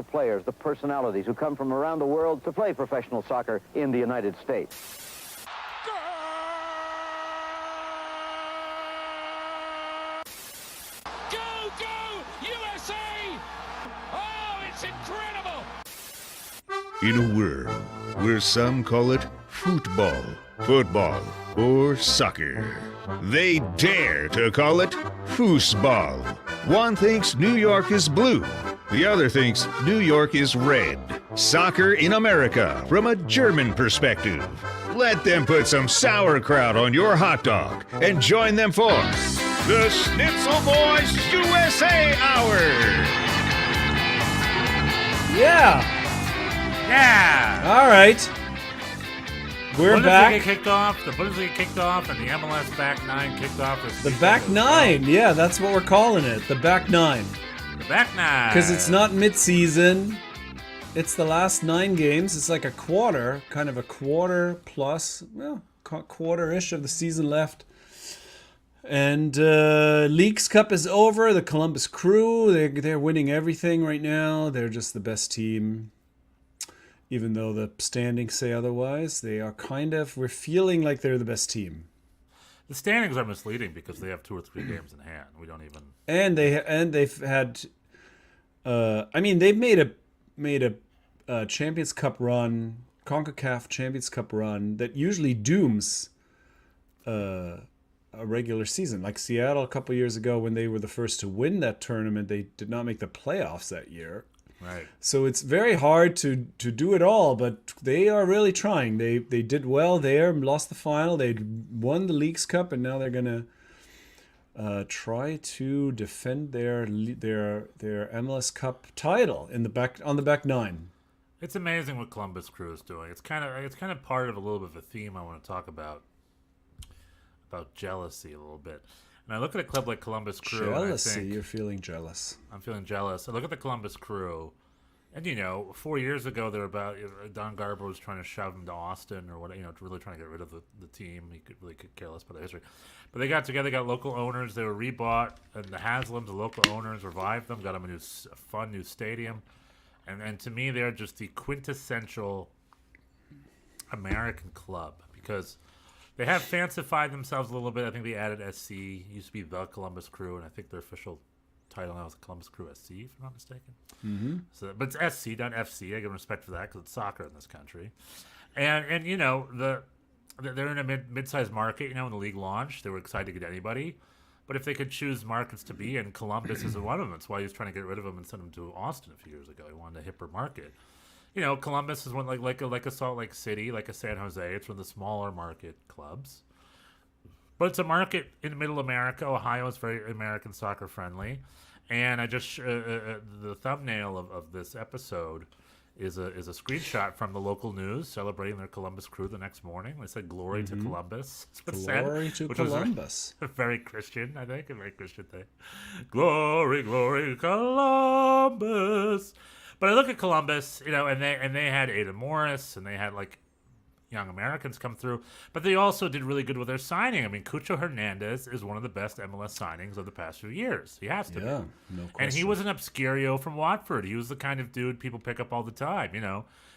the players, the personalities who come from around the world to play professional soccer in the United States. In a world where some call it football, football, or soccer, they dare to call it foosball. One thinks New York is blue, the other thinks New York is red. Soccer in America from a German perspective. Let them put some sauerkraut on your hot dog and join them for the Schnitzel Boys USA Hour. Yeah. Yeah! All right. We're back. The Bundesliga kicked off, and the MLS Back Nine kicked off. The Back Nine. Yeah, that's what we're calling it. The Back Nine. The Back Nine. Because it's not mid-season. It's the last 9 games. It's like a quarter, kind of a quarter plus, well, quarter-ish of the season left. And Leagues Cup is over. The Columbus Crew, they're winning everything right now. They're just the best team. Even though the standings say otherwise, they are we're feeling like they're the best team. The standings are misleading because they have 2 or 3 games in hand. We don't even. And they've had, they've made a Champions Cup run, CONCACAF Champions Cup run that usually dooms a regular season. Like Seattle a couple years ago when they were the first to win that tournament, they did not make the playoffs that year. Right. So it's very hard to do it all, but they are really trying. They did well there, lost the final. They won the Leagues Cup, and now they're gonna try to defend their MLS Cup title on the back nine. It's amazing what Columbus Crew is doing. It's kind of part of a little bit of a theme I want to talk about jealousy a little bit. And I look at a club like Columbus Crew. Jealousy, and I think, you're feeling jealous. I'm feeling jealous. I look at the Columbus Crew, and 4 years ago, they were about Don Garber was trying to shove him to Austin or what, really trying to get rid of the team. He could care less about the history. But they got together, got local owners. They were rebought, and the Haslams, the local owners, revived them, got them a fun new stadium. And to me, they're just the quintessential American club because they have fancified themselves a little bit. I think they added SC. It used to be the Columbus Crew, and I think their official title now is the Columbus Crew SC, if I'm not mistaken. Mm-hmm. So, but it's SC, not FC. I give respect for that because it's soccer in this country. And they're in a mid-sized market. When the league launched, they were excited to get anybody. But if they could choose markets to be in, Columbus is one of them. That's why he was trying to get rid of them and send them to Austin a few years ago. He wanted a hipper market. Columbus is one like a Salt Lake City, like a San Jose. It's one of the smaller market clubs, but it's a market in Middle America. Ohio is very American soccer friendly, and I just the thumbnail of this episode is a screenshot from the local news celebrating their Columbus Crew the next morning. They said "Glory to Columbus." Glory to Columbus. Was very Christian, I think, a very Christian thing. Glory, glory, Columbus. But I look at Columbus, and they had Ada Morris, and they had young Americans come through, but they also did really good with their signing. I mean, Cucho Hernandez is one of the best MLS signings of the past few years. He has to be. No question. And he was an Obscurio from Watford. He was the kind of dude people pick up all the time.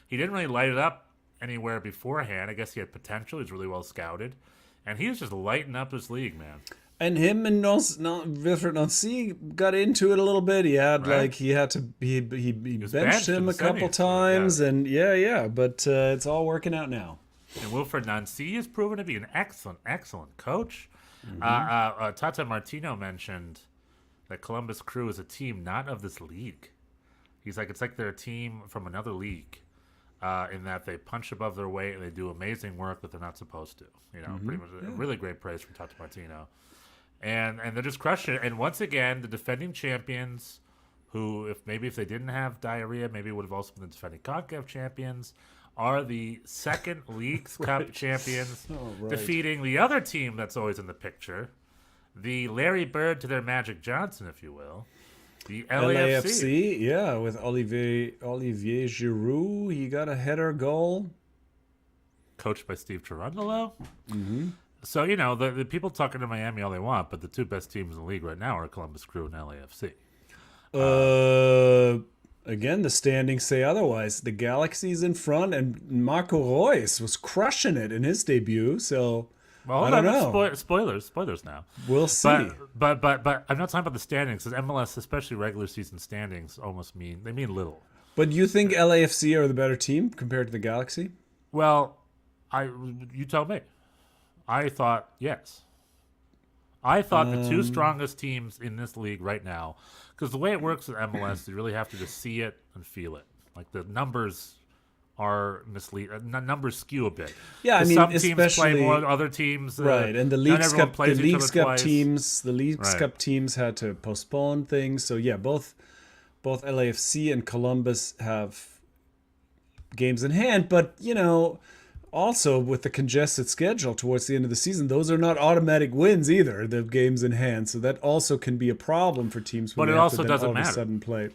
He didn't really light it up anywhere beforehand. I guess he had potential. He's really well scouted, and he was just lighting up this league, man. And him and Wilfred Nancy got into it a little bit. He had he benched him a couple times, and but it's all working out now. And Wilfred Nancy has proven to be an excellent coach. Mm-hmm. Tata Martino mentioned that Columbus Crew is a team not of this league. He's like, it's like they're a team from another league, in that they punch above their weight and they do amazing work that they're not supposed to. Pretty much really great praise from Tata Martino. And they're just crushing it. And once again, the defending champions, who if they didn't have diarrhea, maybe would have also been the defending CONCACAF champions, are the second Leagues Cup champions, defeating the other team that's always in the picture, the Larry Bird to their Magic Johnson, if you will, the LAFC. Yeah, with Olivier Giroud. He got a header goal. Coached by Steve Cherundolo. Mm-hmm. So, the people talking to Miami all they want, but the 2 best teams in the league right now are Columbus Crew and LAFC. again, the standings say otherwise. The Galaxy's in front, and Marco Reus was crushing it in his debut. So Well, I hold don't on, know. spoilers now. We'll see. But I'm not talking about the standings, because MLS, especially regular season standings, almost mean little. But you think LAFC are the better team compared to the Galaxy? Well, you tell me. I thought yes. I thought the two strongest teams in this league right now, because the way it works with MLS, you really have to just see it and feel it. Like the numbers are numbers skew a bit. Yeah, I 'Cause mean, some teams play especially- more than other teams. Right, and the not Leagues everyone Cup, plays each other twice. the Leagues Right. Cup teams had to postpone things. So yeah, both LAFC and Columbus have games in hand, but also with the congested schedule towards the end of the season, those are not automatic wins either. The games in hand, so that also can be a problem for teams. When But it they have also to then doesn't all of a matter. sudden play.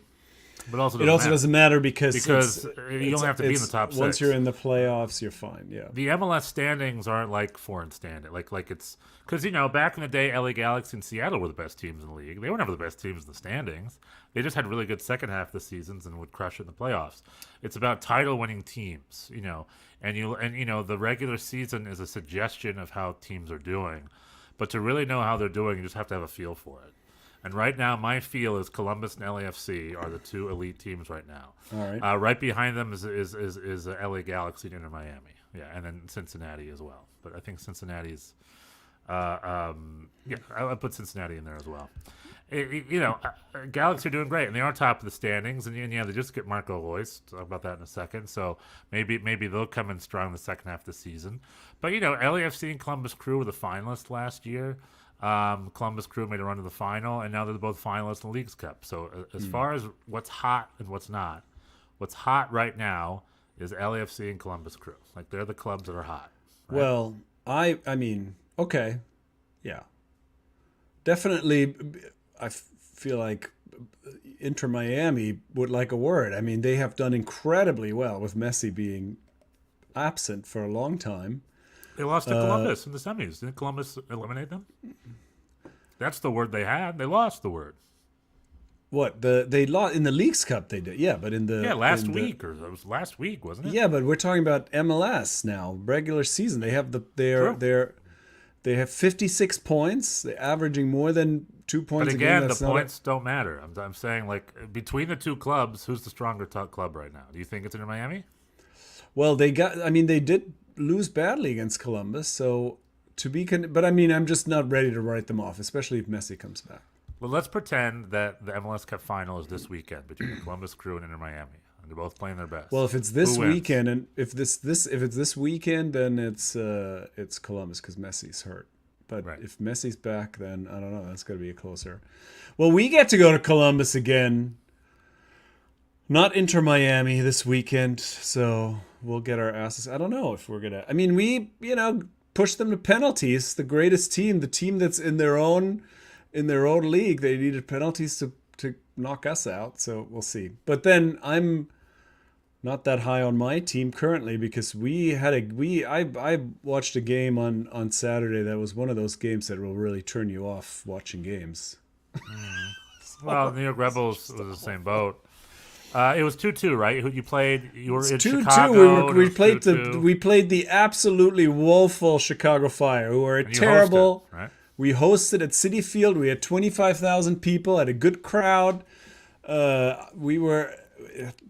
But also It also doesn't matter because you don't have to be in the top Once six. you're in the playoffs, you're fine. Yeah. The MLS standings aren't like foreign standing. Like it's because back in the day, LA Galaxy and Seattle were the best teams in the league. They were never the best teams in the standings. They just had really good second half of the seasons and would crush it in the playoffs. It's about title winning teams, and the regular season is a suggestion of how teams are doing, but to really know how they're doing, you just have to have a feel for it. And right now, my feel is Columbus and LAFC are the two elite teams right now. All right. Right behind them is LA Galaxy and Inter Miami. Yeah, and then Cincinnati as well. But I think Cincinnati's, I put Cincinnati in there as well. Galaxy are doing great, and they are top of the standings. And they just get Marco Reus. Talk about that in a second. So maybe they'll come in strong the second half of the season. But LAFC and Columbus Crew were the finalists last year. Columbus Crew made a run to the final, and now they're both finalists in the Leagues Cup. So as far as what's hot and what's not, what's hot right now is LAFC and Columbus Crew. Like they're the clubs that are hot. Right? Well, I mean, okay, yeah, definitely. I feel like Inter Miami would like a word. I mean, they have done incredibly well with Messi being absent for a long time. They lost to Columbus in the semis. Didn't Columbus eliminate them? That's the word they had. They lost the word. What they lost in the Leagues Cup? They did, yeah, but in the last week or it was last week, wasn't it? Yeah, but we're talking about MLS now, regular season. They have they have 56 points. They're averaging more than 2 points. But a game. again, the That's not points don't matter. I'm saying like between the two clubs, who's the stronger top club right now? Do you think it's Inter Miami? Well, they did lose badly against Columbus, so but I mean, I'm just not ready to write them off, especially if Messi comes back. Well, let's pretend that the MLS Cup final is this weekend between the Columbus Crew and Inter Miami, and they're both playing their best. Well, if it's this Who wins? weekend, and if it's this weekend, then it's Columbus because Messi's hurt. But Right. if Messi's back, then I don't know. That's going to be a closer. Well, we get to go to Columbus again. Not Inter Miami this weekend, so we'll get our asses. I don't know if we're gonna. I mean, we push them to penalties. The greatest team, the team that's in their own league, they needed penalties to knock us out. So we'll see. But then I'm not that high on my team currently because I watched a game on Saturday that was one of those games that will really turn you off watching games. Well, New York Rebels was the same boat. It was 2-2, right? Who you played? You were in 2-2. Chicago. We played the absolutely woeful Chicago Fire, who are And you terrible. hosted, right? We hosted at Citi Field. We had 25,000 people, had a good crowd. We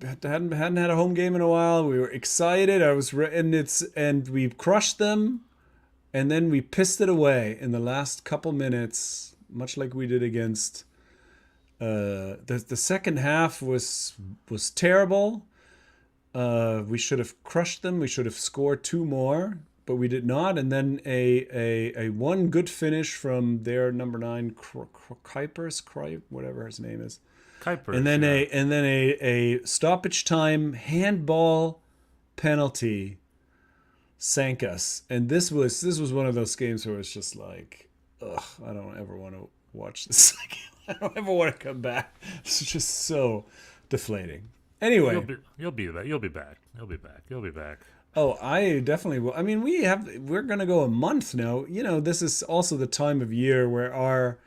hadn't had a home game in a while. We were excited. And we crushed them, and then we pissed it away in the last couple minutes, much like we did against. The second half was terrible. We should have crushed them. We should have scored 2 more, but we did not. And then a one good finish from their number 9, Kuipers, whatever his name is. Kuipers, And then yeah. a stoppage time handball penalty sank us. And this was one of those games where it's just like, ugh, I don't ever want to watch this again. I don't ever want to come back. It's just so deflating. Anyway, You'll be back. You'll be back. oh, I definitely will. I mean, we're going to go a month now. This is also the time of year where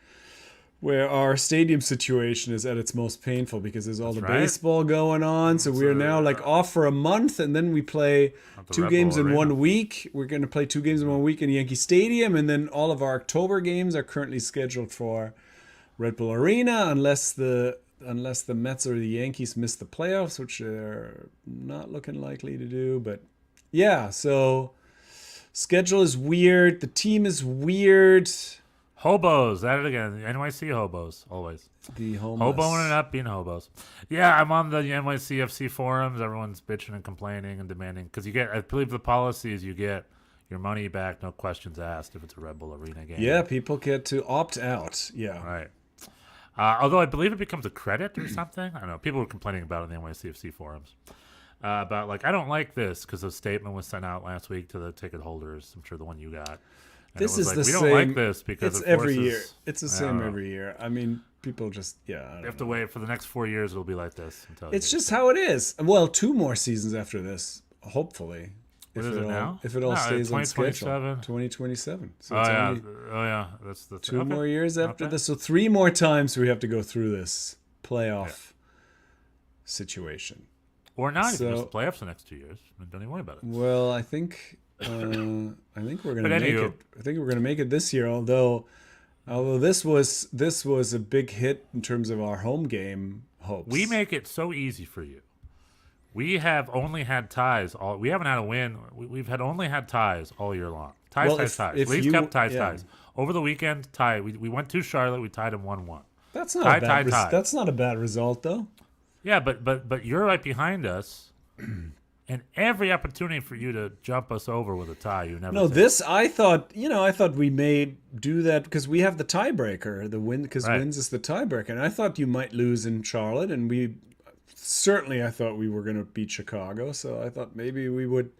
where our stadium situation is at its most painful because there's all the right. baseball going on. So we're now like off for a month, and then we play the 2 Red games Bull in Arena. 1 week. We're going to play 2 games in 1 week in Yankee Stadium, and then all of our October games are currently scheduled for Red Bull Arena, unless the Mets or the Yankees miss the playoffs, which they're not looking likely to do. But yeah, so schedule is weird. The team is weird. Hobos, at it again. NYC hobos, always. The homeless. Hoboing it up, being hobos. Yeah, I'm on the NYCFC forums. Everyone's bitching and complaining and demanding. Because I believe the policy is you get your money back, no questions asked, if it's a Red Bull Arena game. Yeah, people get to opt out. Yeah. Right. Although I believe it becomes a credit or something. I don't know. People were complaining about it in the NYCFC forums. About, like, I don't like this because a statement was sent out last week to the ticket holders. I'm sure the one you got. And This it was is like, the we same. don't like this because it's it every forces, year. It's the I same don't know. every year. I mean, people just I don't You have to know. wait for the next 4 years. It'll be like this. Until It's you- just how it is. Well, 2 more seasons after this, hopefully. What is it now? If it all No, stays on schedule. 2027. 2027. So Oh it's yeah, only that's the 2 more years after Okay. this. So 3 more times we have to go through this playoff situation. Or not. You can miss So- the playoffs the next 2 years. Don't even worry about it. Well, I think we're gonna But make anywho. it. I think we're gonna make it this year. Although this was a big hit in terms of our home game hopes. We make it so easy for you. We have only had ties all. We haven't had a win. We've only had ties all year long. Ties, Well, ties, if- ties. if Leafs you- kept ties, yeah. ties. Over the weekend, tie. We went to Charlotte. We tied them 1-1. That's not Tie, a bad. tie, tie. That's not a bad result though. Yeah, but you're right behind us, and every opportunity for you to jump us over with a tie, you never. No, take. this I thought we may do that because we have the tiebreaker. The win because Right. wins is the tiebreaker, and I thought you might lose in Charlotte, and I thought we were going to beat Chicago, so I thought maybe we would.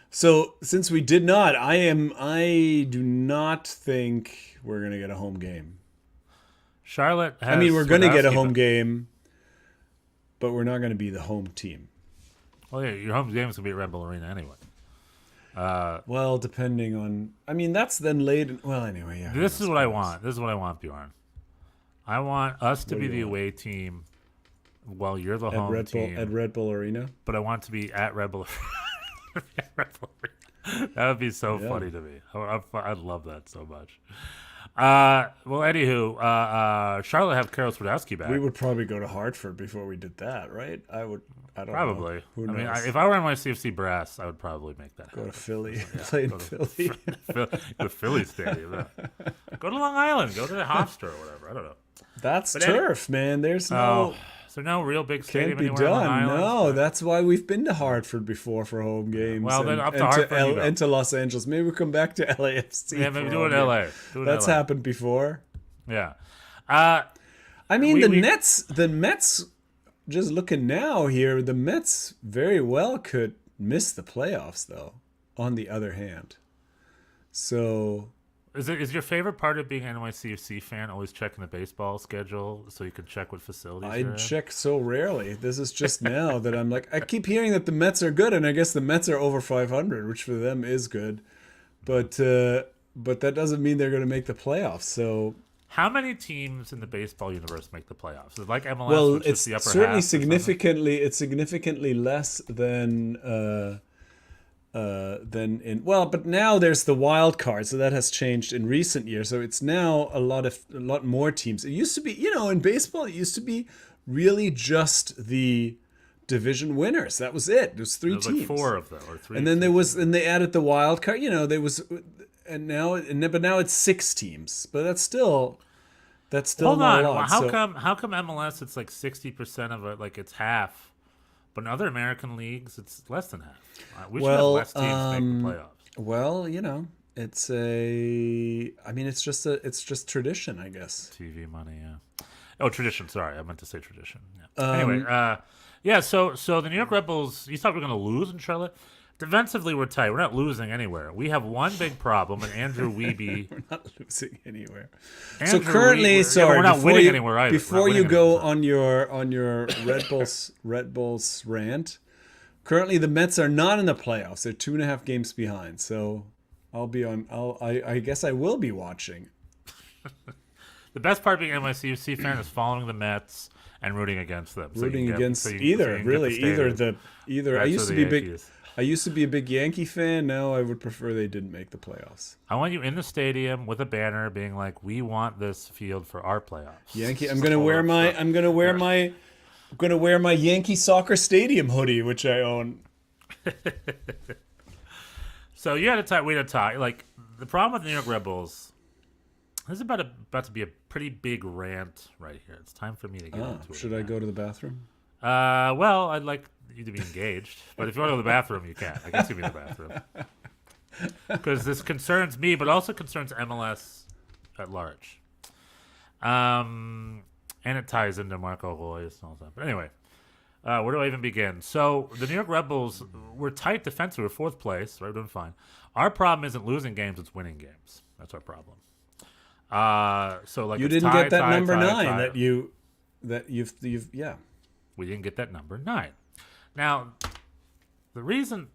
So since we did not, I do not think we're going to get a home game. Charlotte has. I mean, we're going to get a Swiderski, home but- game, but we're not going to be the home team. Well, yeah, your home game is gonna be at Red Bull Arena anyway. Well, depending on, I mean, that's then late. Well, anyway, yeah. This is what I want. This is what I want, Bjorn. I want us to What be do the you want? away team while you're the At home Red Bull team. at Red Bull Arena. But I want to be at Red Bull. At Red Bull Arena. That would be so Yeah. funny to me. I'd love that so much. Well, anywho, Charlotte have Karol Swiderski back. We would probably go to Hartford before we did that, right? I don't Probably. know. Who I knows? mean, if I were on my CFC brass, I would probably make that Go to happen. Philly, play in Philly. The Philly Stadium. Yeah. Go to Long Island. Go to the Hofstra or whatever. I don't know. That's But any- turf, man. There's Oh, no so no real big stadium can't be anywhere on Long done. Island? No, that's why we've been to Hartford before for home games. Well, then up to and Hartford you go. and to Los Angeles. Maybe we'll come back to LAFC. Yeah, maybe for do home it in game. LA. Do it in That's LA. happened before. Yeah. I mean, We- the we- Mets. Just looking now here, the Mets very well could miss the playoffs, though. On the other hand, so Is your favorite part of being an NYCFC fan always checking the baseball schedule so you can check what facilities I you're in? check so rarely. This is just now that I'm like, I keep hearing that the Mets are good, and I guess the Mets are over 500, which for them is good, but that doesn't mean they're going to make the playoffs. So. How many teams in the baseball universe make the playoffs? Is it like MLS, Well, which is it's the upper certainly half or something? significantly less than in but now there's the wild card, so that has changed in recent years. So it's now a lot more teams. It used to be, in baseball, it used to be really just the division winners. That was it. It was 3 There's teams. like 4 of them or 3. And then they added the wild card. There was, but now it's 6 teams. But that's still Hold not on. a lot. How So- come MLS it's like 60% of it, like it's half, but in other American leagues it's less than half? We should have less teams make the playoffs. Well, it's just tradition, I guess. TV money, yeah. Oh, tradition. Sorry, I meant to say tradition. Yeah. Anyway, yeah. So the New York Red Bulls. You thought we were going to lose in Charlotte? Defensively, we're tight. We're not losing anywhere. We have one big problem, and Andrew Wiebe. We're not losing anywhere. Andrew So currently, Wiebe- yeah, we're not before winning you, anywhere either. Before We're not you winning go anywhere. on your Red Bulls rant, currently the Mets are not in the playoffs. They're 2.5 games behind. So I guess I will be watching. The The best part of being an NYCFC fan is following the Mets and rooting against them. So Rooting you get- against so you- either, so you can get really, the either stadium. either. I Mets used or to the be a big. Yankees. I used to be a big Yankee fan. Now I would prefer they didn't make the playoffs. I want you in the stadium with a banner being like, "We want this field for our playoffs." Yankee. I'm gonna wear my. I'm gonna wear my Yankee Soccer Stadium hoodie, which I own. So you had to talk. We had to talk. Like the problem with the New York Red Bulls. This is about to be a pretty big rant right here. It's time for me to get into it. Should I go to the bathroom? Well, I'd like you to be engaged, but if you want to go to the bathroom, you can. I guess you can be in the bathroom because this concerns me, but also concerns MLS at large. And it ties into Marco Reus and all that. But anyway, where do I even begin? So the New York Red Bulls, we're tight defensively. We're fourth place. Right, we're doing fine. Our problem isn't losing games; it's winning games. That's our problem. So like You it's didn't tie, get that tie, number tie, 9 tie. that you've yeah. We didn't get that number 9. Now, the reason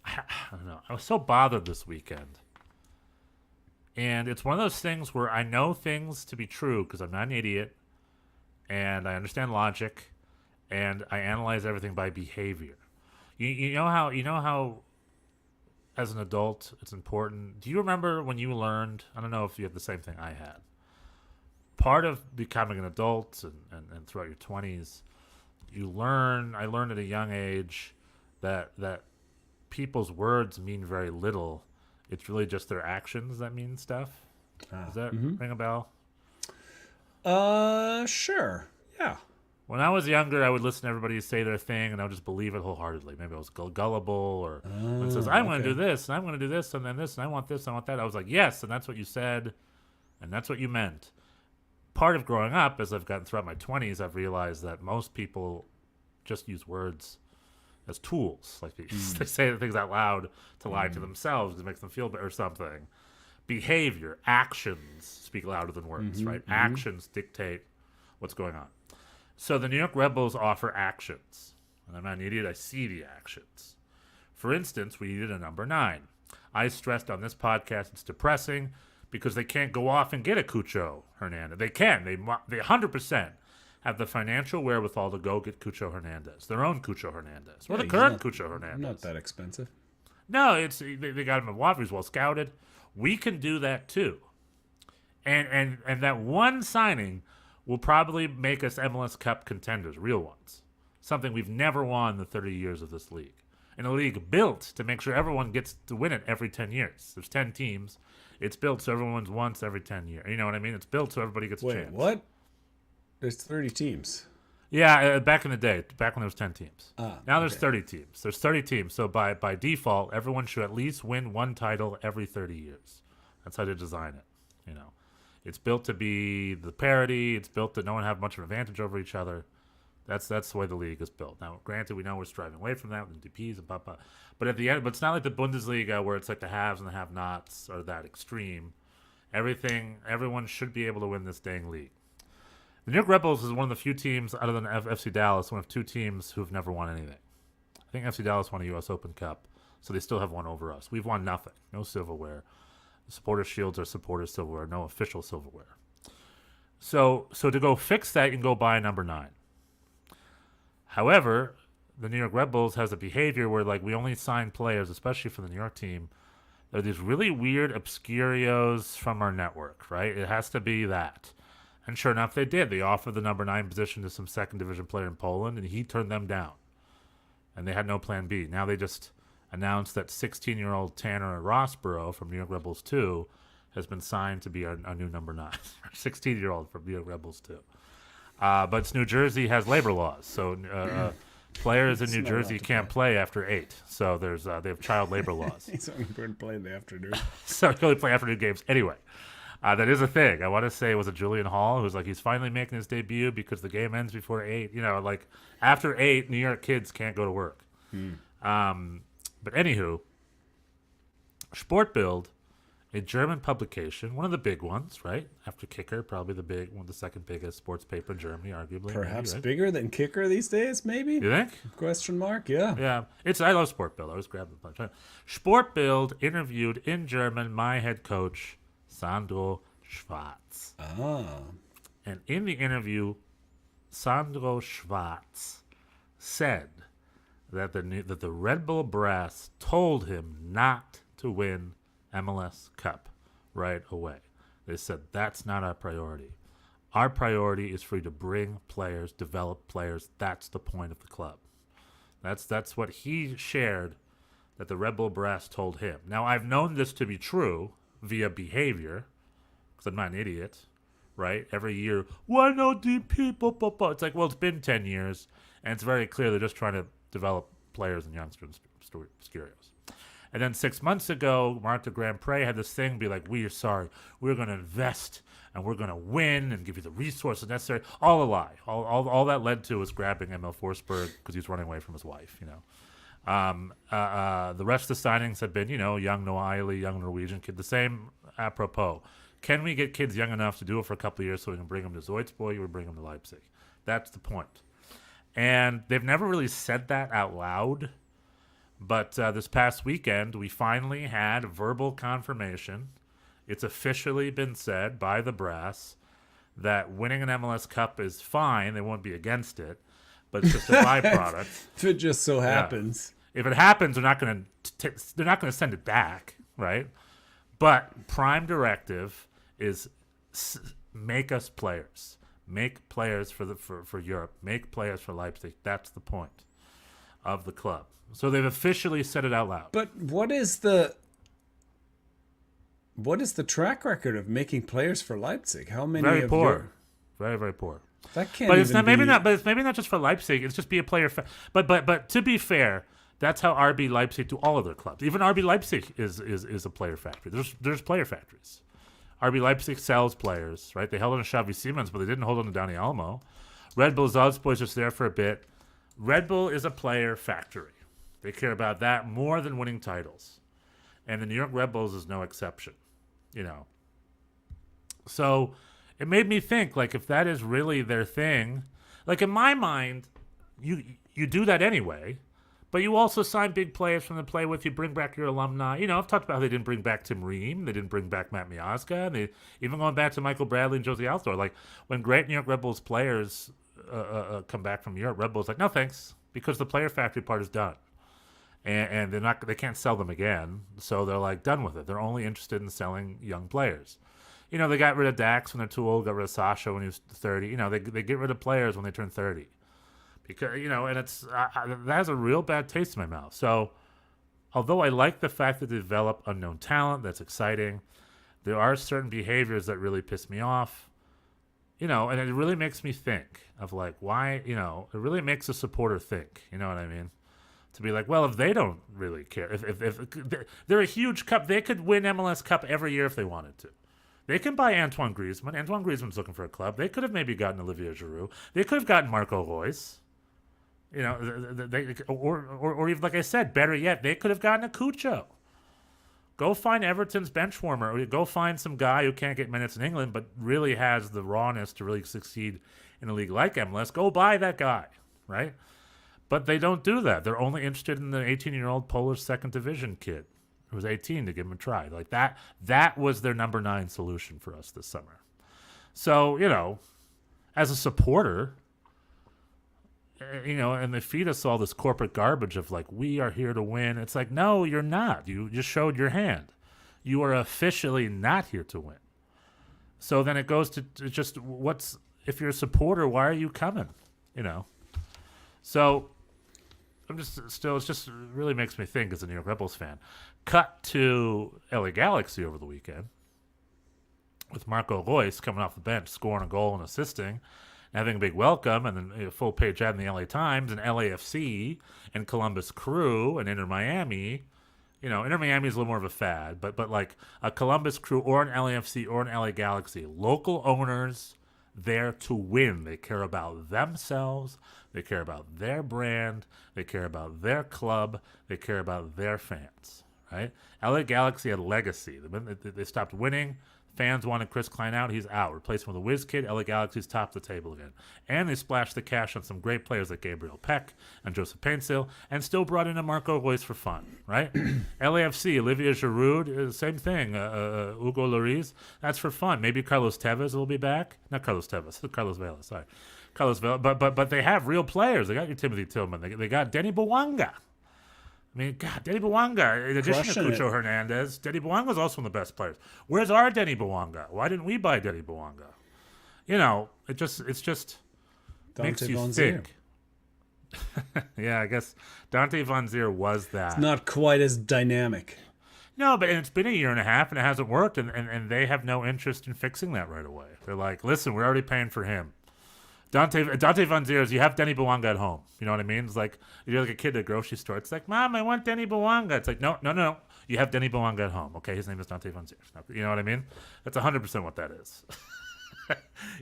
I don't know, I was so bothered this weekend, and it's one of those things where I know things to be true because I'm not an idiot, and I understand logic, and I analyze everything by behavior. You know how as an adult it's important. Do you remember when you learned? I don't know if you had the same thing I had. Part of becoming an adult and throughout your 20s, I learned at a young age that people's words mean very little. It's really just their actions that mean stuff. Does that ring a bell? Sure. Yeah. When I was younger, I would listen to everybody say their thing, and I would just believe it wholeheartedly. Maybe I was gullible, or when it says, I'm going to do this, and I'm going to do this, and then this, and I want this, and I want that. I was like, yes, and that's what you said, and that's what you meant. Part of growing up, as I've gotten throughout my 20s, I've realized that most people just use words as tools. Like they say things out loud to lie to themselves because it makes them feel better or something. Behavior, actions speak louder than words, right? Actions dictate what's going on. So the New York Red Bulls offer actions. And I'm not an idiot, I see the actions. For instance, we needed a number 9. I stressed on this podcast it's depressing because they can't go off and get a Cucho Hernandez. They can. They 100% have the financial wherewithal to go get Cucho Hernandez, their own Cucho Hernandez, or the he's current not- Cucho Hernandez. Not that expensive. No, they got him at Wofford. He's well scouted. We can do that too, and that one signing will probably make us MLS Cup contenders, real ones. Something we've never won in the 30 years of this league. In a league built to make sure everyone gets to win it every 10 years. There's 10 teams. It's built so everyone wins once every 10 years. You know what I mean? It's built so everybody gets a Wait, chance. what? There's 30 teams. Yeah, back in the day, back when there was 10 teams. Now there's okay. 30 teams. There's 30 teams. So by default, everyone should at least win one title every 30 years. That's how they design it. You know, it's built to be the parity. It's built to no one have much of an advantage over each other. That's the way the league is built. Now, granted, we know we're striving away from that with the DPs and blah. But at the end, but it's not like the Bundesliga where it's like the haves and the have-nots are that extreme. Everyone should be able to win this dang league. The New York Red Bulls is one of the few teams, other than FC Dallas, one of 2 teams who've never won anything. I think FC Dallas won a U.S. Open Cup, so they still have one over us. We've won nothing. No silverware. The supporter shields are supporter silverware. No official silverware. So to go fix that, you can go buy number 9. However, the New York Red Bulls has a behavior where, like, we only sign players, especially for the New York team. They're these really weird obscurios from our network, right? It has to be that. And sure enough, they did. They offered the number 9 position to some second division player in Poland, and he turned them down. And they had no plan B. Now they just announced that 16-year-old Tanner Rossborough from New York Red Bulls 2 has been signed to be our new number 9. 16-year-old from New York Red Bulls 2. But New Jersey has labor laws, so players in New Jersey can't play after 8. So they have child labor laws. He's only going to play in the afternoon. So you can only play afternoon games anyway. That is a thing. I want to say it was a Julian Hall who's like, he's finally making his debut because the game ends before 8. You know, like after 8, New York kids can't go to work. But anywho, Sportbild, a German publication, one of the big ones, right? After Kicker, probably one of the second biggest sports paper in Germany, arguably. Perhaps maybe, right? bigger than Kicker these days, maybe? You think? Question mark, yeah. Yeah, I love Sportbild. I always grab the bunch. Sportbild interviewed in German my head coach, Sandro Schwarz. Ah. And in the interview, Sandro Schwarz said that the Red Bull brass told him not to win MLS Cup right away. They said, that's not our priority. Our priority is for you to bring players, develop players. That's the point of the club. That's what he shared that the Red Bull brass told him. Now, I've known this to be true via behavior, because I'm not an idiot, right? Every year, why no DP? It's like, well, it's been 10 years, and it's very clear they're just trying to develop players and youngsters and Skirios. And then 6 months ago, Marc de Grand Pré had this thing be like, we are sorry. We're going to invest, and we're going to win and give you the resources necessary. All a lie. All that led to was grabbing Emil Forsberg because he's running away from his wife, you know. The rest of the signings have been, you know, young Noah Eiley, young Norwegian kid. The same apropos. Can we get kids young enough to do it for a couple of years so we can bring them to Zoitzboy or bring them to Leipzig? That's the point. And they've never really said that out loud. But this past weekend, we finally had verbal confirmation. It's officially been said by the brass that winning an MLS Cup is fine. They won't be against it. But it's just a byproduct. If it just so happens. Yeah. If it happens, they're not going to send it back, right? But prime directive is make us players. Make players for Europe. Make players for Leipzig. That's the point of the club. So they've officially said it out loud. But what is the track record of making players for Leipzig? How many? Very poor. Very, very poor. That can't. But it's not maybe not. But it's maybe not just for Leipzig. It's just be a player. But to be fair, that's how RB Leipzig do all of their clubs. Even RB Leipzig is a player factory. There's player factories. RB Leipzig sells players, right? They held on to Xavi Simons, but they didn't hold on to Dani Olmo. Red Bull Salzburg is just there for a bit. Red Bull is a player factory. They care about that more than winning titles. And the New York Red Bulls is no exception, you know. So it made me think, like, if that is really their thing, like in my mind, you do that anyway, but you also sign big players from the play with, you bring back your alumni. You know, I've talked about how they didn't bring back Tim Ream, they didn't bring back Matt Miazga, and they even going back to Michael Bradley and Josie Altidore. Like, when great New York Red Bulls players come back from Europe, Red Bulls like, no thanks, because the player factory part is done. And they can't sell them again, so they're like done with it. They're only interested in selling young players. You know, they got rid of Dax when they're too old, got rid of Sasha when he was 30. You know, they get rid of players when they turn 30. Because, you know, and it's that has a real bad taste in my mouth. So, although I like the fact that they develop unknown talent, that's exciting, there are certain behaviors that really piss me off. You know, and it really makes me think of, like, why, you know, it really makes a supporter think. You know what I mean? To be like, well, if they don't really care, if they're a huge cup, they could win MLS Cup every year if they wanted to. They can buy Antoine Griezmann. Antoine Griezmann's looking for a club. They could have maybe gotten Olivier Giroud. They could have gotten Marco Reus. You know, or even, like I said, better yet, they could have gotten a Cucho. Go find Everton's bench warmer, or go find some guy who can't get minutes in England but really has the rawness to really succeed in a league like MLS. Go buy that guy, right? But they don't do that. They're only interested in the 18-year-old Polish second division kid who was 18 to give him a try. Like that was their number 9 solution for us this summer. So, you know, as a supporter, you know, and they feed us all this corporate garbage of like, we are here to win. It's like, no, you're not. You just showed your hand. You are officially not here to win. So then it goes to just if you're a supporter, why are you coming? You know? So I'm just still, it just really makes me think as a New York Red Bulls fan. Cut to LA Galaxy over the weekend with Marco Reus coming off the bench, scoring a goal and assisting, and having a big welcome, and then a full page ad in the LA Times and LAFC and Columbus Crew and Inter Miami. You know, Inter Miami is a little more of a fad, but like a Columbus Crew or an LAFC or an LA Galaxy, local owners there to win. They care about themselves. They care about their brand. They care about their club. They care about their fans, right? LA Galaxy had legacy. They stopped winning. Fans wanted Chris Klein out. He's out. Replaced him with a whiz kid. LA Galaxy's top of the table again. And they splashed the cash on some great players like Gabriel Peck and Joseph Paintsill, and still brought in a Marco Reus for fun, right? LAFC, Olivier Giroud, same thing. Hugo Lloris, that's for fun. Maybe Carlos Tevez will be back. Not Carlos Tevez. Carlos Vela, sorry. Carlos Vela. But they have real players. They got your Timothy Tillman. They got Denny Bouanga. I mean, God, Denny Bouanga, in addition to Cucho Hernandez, Denny Bouanga is also one of the best players. Where's our Denny Bouanga? Why didn't we buy Denny Bouanga? You know, it's just makes you think. Yeah, I guess Dante Von Zier was that. It's not quite as dynamic. No, but it's been a year and a half and it hasn't worked, and they have no interest in fixing that right away. They're like, listen, we're already paying for him. Dante Von Zier, you have Denny Bouanga at home. You know what I mean? It's like you're like a kid at a grocery store. It's like, Mom, I want Denny Bouanga. It's like, no. You have Denny Bouanga at home. Okay, his name is Dante Von Zier. You know what I mean? That's 100% what that is.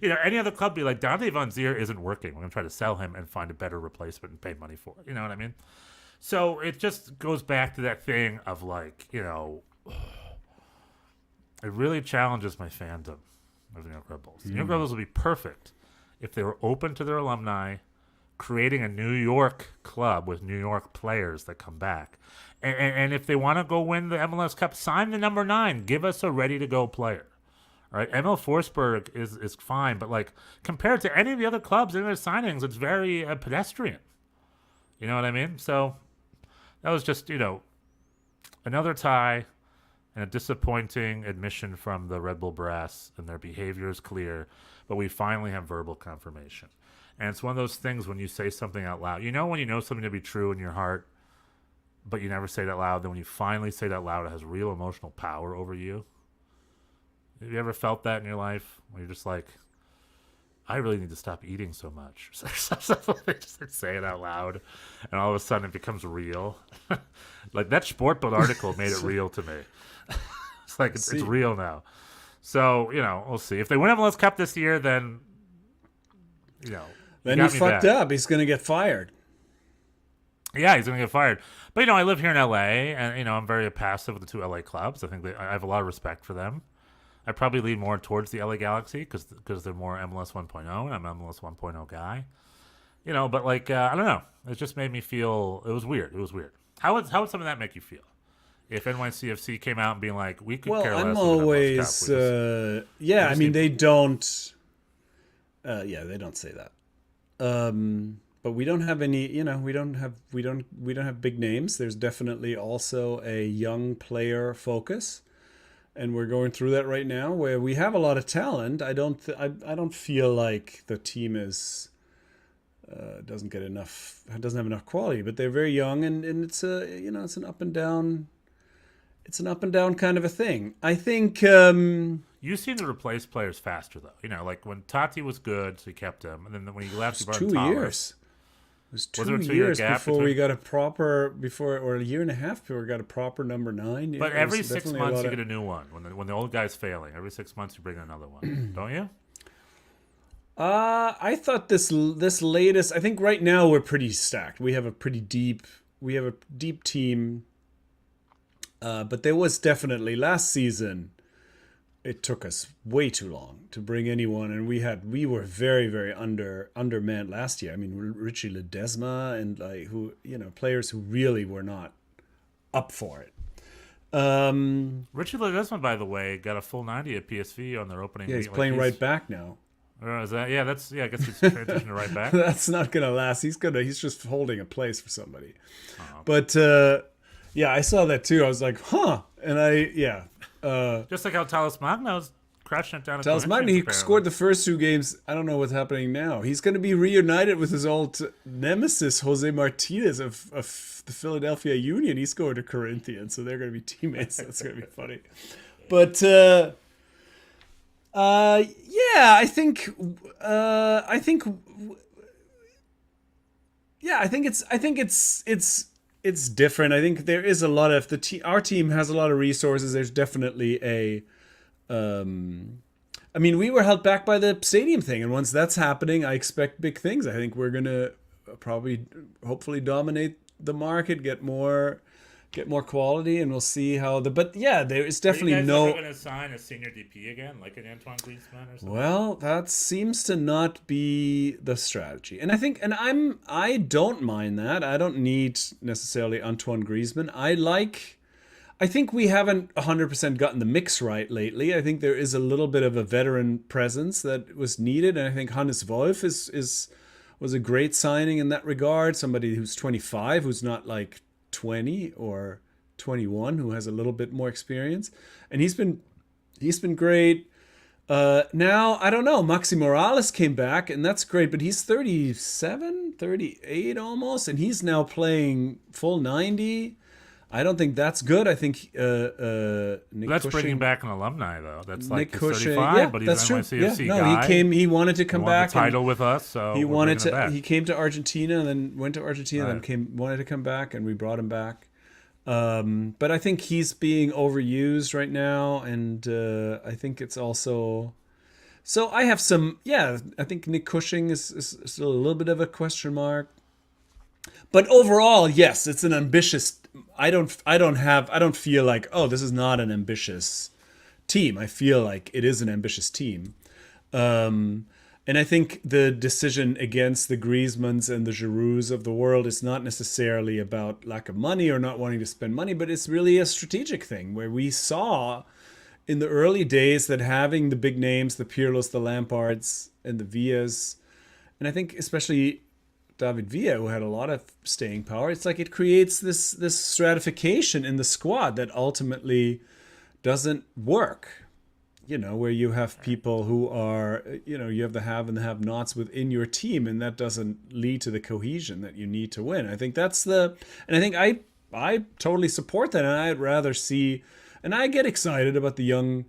You know, any other club be like, Dante Von Zier isn't working. We're gonna try to sell him and find a better replacement and pay money for it. You know what I mean? So it just goes back to that thing of like, you know, it really challenges my fandom of the New York Red Bulls. The New York Red Bulls would be perfect if they were open to their alumni, creating a New York club with New York players that come back. And if they want to go win the MLS Cup, sign the number 9. Give us a ready-to-go player. All right? Emil Forsberg is fine, but like compared to any of the other clubs in their signings, it's very pedestrian. You know what I mean? So that was just, you know, another tie and a disappointing admission from the Red Bull brass, and their behavior is clear, but we finally have verbal confirmation. And it's one of those things when you say something out loud. You know when you know something to be true in your heart, but you never say it out loud. Then when you finally say it out loud, it has real emotional power over you. Have you ever felt that in your life? When you're just like, I really need to stop eating so much. Just say it out loud, and all of a sudden it becomes real. Like that Sportbild article made it real to me. It's like it's real now. So, you know, we'll see. If they win MLS Cup this year, then, you know. Then he fucked up. He's going to get fired. Yeah, he's going to get fired. But, you know, I live here in L.A., and, you know, I'm very passive with the two L.A. clubs. I think I have a lot of respect for them. I probably lean more towards the L.A. Galaxy because they're more MLS 1.0, and I'm an MLS 1.0 guy. You know, but, like, I don't know. It just made me feel – it was weird. It was weird. How would some of that make you feel? If NYCFC came out and being like, we could care less. I'm always, I mean, they don't, they don't say that. But we don't have any, you know, we don't have big names. There's definitely also a young player focus, and we're going through that right now where we have a lot of talent. I don't feel like the team is, doesn't have enough quality, but they're very young, and it's it's an up and down. It's an up and down kind of a thing. I think you seem to replace players faster, though. You know, like when Tati was good, so you kept him, and then when you left, you brought 2 years. It was 2 years before we got or a year and a half before we got a proper number 9. But every 6 months you get a new one. When the old guy's failing, every 6 months you bring in another one, don't you? I thought this latest. I think right now we're pretty stacked. We have a deep team. But there was definitely last season, it took us way too long to bring anyone, and we were very, very undermanned last year. I mean, Richie Ledesma and players who really were not up for it. Richie Ledesma, by the way, got a full 90 at PSV on their opening. Yeah, he's playing right back now. Is that? Yeah, I guess he's transitioned to right back. That's not gonna last. He's just holding a place for somebody. But. Yeah, I saw that too. I was like, huh. And just like how Talis Magna's crashing it down. Talis Magna, he scored the first 2 games. I don't know what's happening now. He's going to be reunited with his old nemesis, Jose Martinez of the Philadelphia Union. He scored a Corinthians, so they're going to be teammates. That's going to be funny. But, I think it's different. I think there is a lot of our team has a lot of resources. There's definitely I mean, we were held back by the stadium thing, and once that's happening, I expect big things. I think we're gonna hopefully dominate the market, get more get more quality, and we'll see how the. But yeah, there is Are you definitely guys no. ever going to sign a senior DP again, like an Antoine Griezmann or something? Well, that seems to not be the strategy. And I think, and I don't mind that. I don't need necessarily Antoine Griezmann. I think we haven't 100% gotten the mix right lately. I think there is a little bit of a veteran presence that was needed. And I think Hannes Wolf was a great signing in that regard. Somebody who's 25, who's not like 20 or 21, who has a little bit more experience. And he's been great. Now, I don't know. Maxi Morales came back, and that's great, but he's 37, 38 almost, and he's now playing full 90. I don't think that's good. I think Nick That's Cushing, bringing back an alumni, though. That's like Nick he's Cushing, 35, yeah, but he's that's an true. NYCFC No, guy. he wanted to come Won back. the title with us, so He we're wanted bringing him to. back. He came to Argentina, and then went to Argentina, Right. then wanted to come back, and we brought him back. But I think he's being overused right now, and I think it's also. So I have some. Yeah, I think Nick Cushing is still a little bit of a question mark. But overall, yes, it's an ambitious. I don't feel like, oh, this is not an ambitious team. I feel like it is an ambitious team. And I think the decision against the Griezmanns and the Girouds of the world is not necessarily about lack of money or not wanting to spend money, but it's really a strategic thing where we saw in the early days that having the big names, the Pirlos, the Lampards, and the Villas, and I think especially David Villa, who had a lot of staying power, it's like it creates this stratification in the squad that ultimately doesn't work. You know, where you have people who are, you know, you have the have and the have-nots within your team, and that doesn't lead to the cohesion that you need to win. I think that's and I think I totally support that, and I'd rather see, and I get excited about the young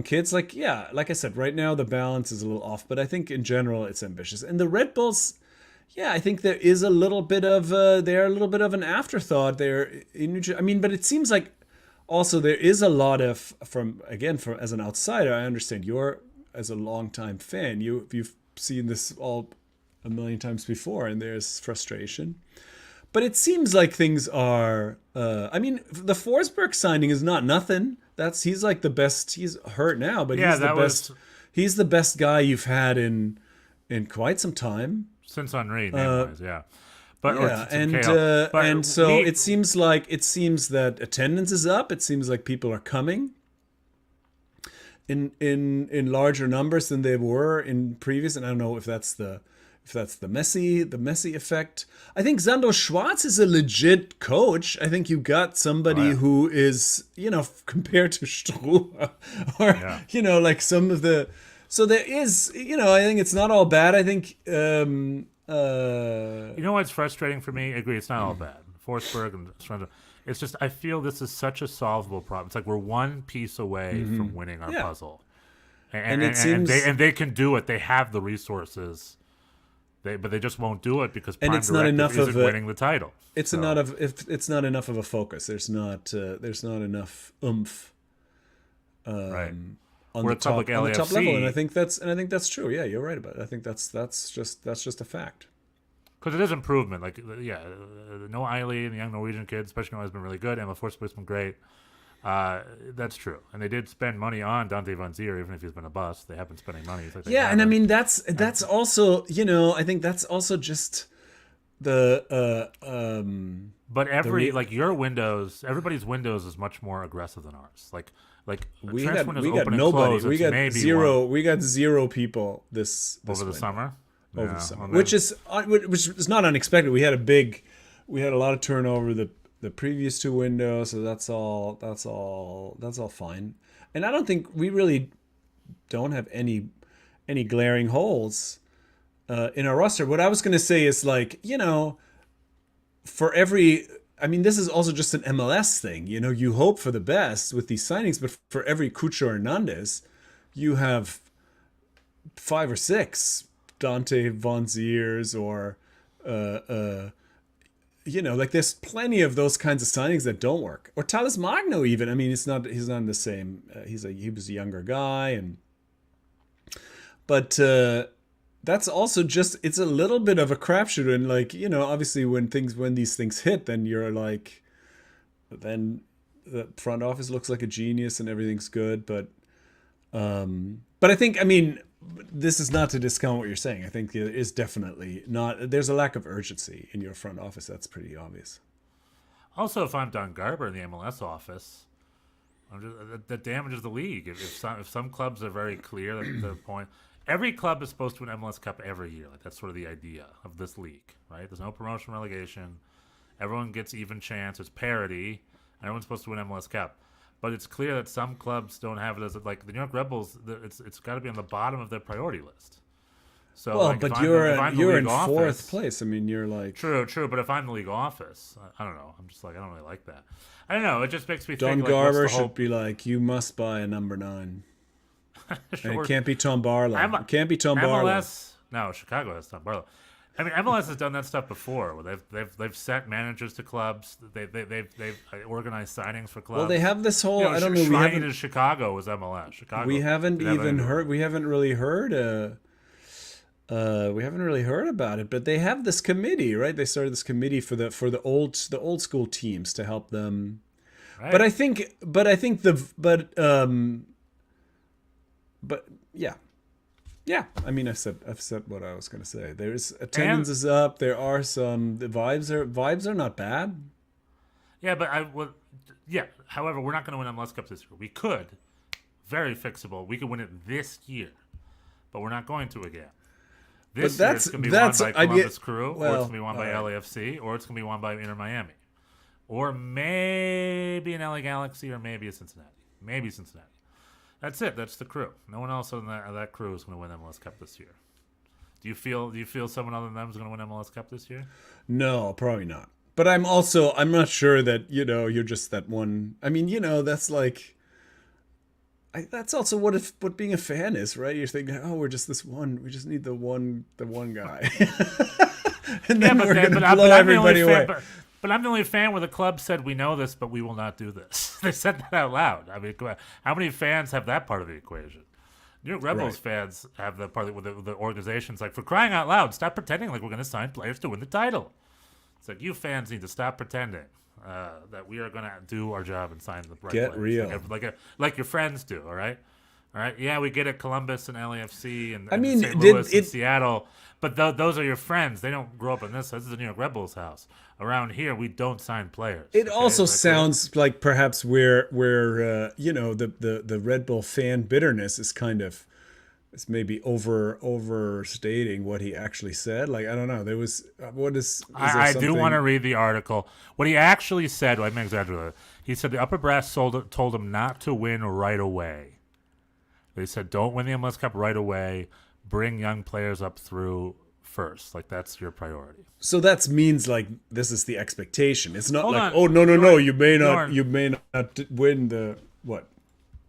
kids. Like, yeah, like I said, right now the balance is a little off, but I think in general it's ambitious. And the Red Bulls, yeah, I think there is a little bit of they're a little bit of an afterthought there. I mean, but it seems like also there is a lot of from as an outsider, I understand you're as a longtime fan, you've seen this all a million times before, and there's frustration. But it seems like things are. I mean, the Forsberg signing is not nothing. He's like the best. He's hurt now, but Yeah, he's the that best. was- He's the best guy you've had in quite some time. Since Henry, name-wise, yeah. But or Yeah, since KL. But and so we- it seems that attendance is up. It seems like people are coming in larger numbers than they were in previous. And I don't know if that's the Messi effect. I think Sandro Schwarz is a legit coach. I think you got somebody who is, you know, compared to Struhe or you know, like some of the. So there is, you know, I think it's not all bad. I think. You know what's frustrating for me? I agree, it's not all bad. Forsberg and Stranda. It's just I feel this is such a solvable problem. It's like we're one piece away from winning our puzzle, and it seems- they can do it. They have the resources, but they just won't do it because Prime it's not Directive enough isn't of a- winning the title. It's not enough of a focus. There's not enough oomph. Right. On We're the a club top, like on the top LAFC. level, and I think that's true. Yeah, you're right about it. I think that's just a fact. Because it is improvement. Like, yeah, Noah Eiley and the young Norwegian kid, especially Noah, has been really good. Emma Forsberg's been great. That's true. And they did spend money on Dante Van Zier, even if he's been a bust. They have been spending money. It's like they Yeah, and I haven't. mean that's also, you know, I think that's also just the But your Windows, everybody's Windows is much more aggressive than ours. Like we transfer got windows we got open and nobody. close, We it's got maybe zero. one We got zero people this over the window. summer. Over Yeah, the summer, well, which is not unexpected. We had a lot of turnover the previous two windows, so that's all fine. And I don't think we really don't have any glaring holes in our roster. What I was going to say is, like, you know, I mean, this is also just an MLS thing. You know, you hope for the best with these signings, but for every Cucho Hernandez, you have 5 or 6 Dante Von Ziers or, you know, like there's plenty of those kinds of signings that don't work. Or Talis Magno even. I mean, he's not in the same. He was a younger guy, but that's also just, it's a little bit of a crapshoot. And, like, you know, obviously when these things hit, then you're like, then the front office looks like a genius and everything's good. But I think, I mean, this is not to discount what you're saying. I think there is definitely not. There's a lack of urgency in your front office. That's pretty obvious. Also, if I'm Don Garber in the MLS office, that damages the league. If some clubs are very clear that the point, every club is supposed to win MLS Cup every year. Like, that's sort of the idea of this league, right? There's no promotion relegation. Everyone gets even chance. It's parity. Everyone's supposed to win MLS Cup. But it's clear that some clubs don't have it as like the New York Rebels. It's got to be on the bottom of their priority list. So, Well, like, but if I'm you're the in league fourth office- place. I mean, you're like True. But if I'm the league office, I don't know. I'm just like, I don't really like that. I don't know. It just makes me Don think. Like, Garber what's the should whole... be like, you must buy a number 9. Sure. And it can't be Tom Barlow. M- It can't be Tom Barlow. MLS. No, Chicago has Tom Barlow. I mean, MLS has done that stuff before. Where they've set managers to clubs. They've organized signings for clubs. Well, they have this whole. You know, I don't know. We Shrine haven't. to Chicago was MLS. Chicago. We haven't didn't have even anything. heard. We haven't really heard. We haven't really heard about it. But they have this committee, right? They started this committee for the old school teams to help them. Right. But I think yeah. Yeah, I mean, I've said what I was going to say. There's attendance is up. There are the vibes are not bad. Yeah, but However, we're not going to win MLS Cup this year. We could, very fixable. We could win it this year, but we're not going to again. This year it's going to be won by Columbus Crew, or it's going to be won by LAFC, or it's going to be won by Inter Miami, or maybe an LA Galaxy, or maybe a Cincinnati. Maybe Cincinnati. That's it. That's the Crew. No one else on that Crew is going to win MLS Cup this year. Do you feel someone other than them is going to win MLS Cup this year? No, probably not. But I'm not sure that, you're just that one. I mean, that's like, that's also what being a fan is, right? You're thinking, oh, we're just this one. We just need the one guy. And then we're going to blow everybody away. But I'm the only fan where the club said, we know this, but we will not do this. They said that out loud. I mean, how many fans have that part of the equation? New York Rebels fans have the part where the organization's like, for crying out loud, stop pretending like we're going to sign players to win the title. It's like, you fans need to stop pretending that we are going to do our job and sign the right Get players. real. Like your friends do, all right? All right, yeah, we get it, Columbus and LAFC and St. did Louis and Seattle, but those are your friends. They don't grow up in this. This is the New York Rebels house. Around here, we don't sign players. It also sounds like perhaps where the Red Bull fan bitterness is kind of, it's maybe overstating what he actually said. Like, I don't know. There was I do want to read the article. What he actually said, I may exaggerate. He said the upper brass told him not to win right away. They said, don't win the MLS Cup right away. Bring young players up through first. Like, that's your priority. So that means like this is the expectation. It's not Hold like, on. oh no, Bjorn, you may Bjorn. not win the what?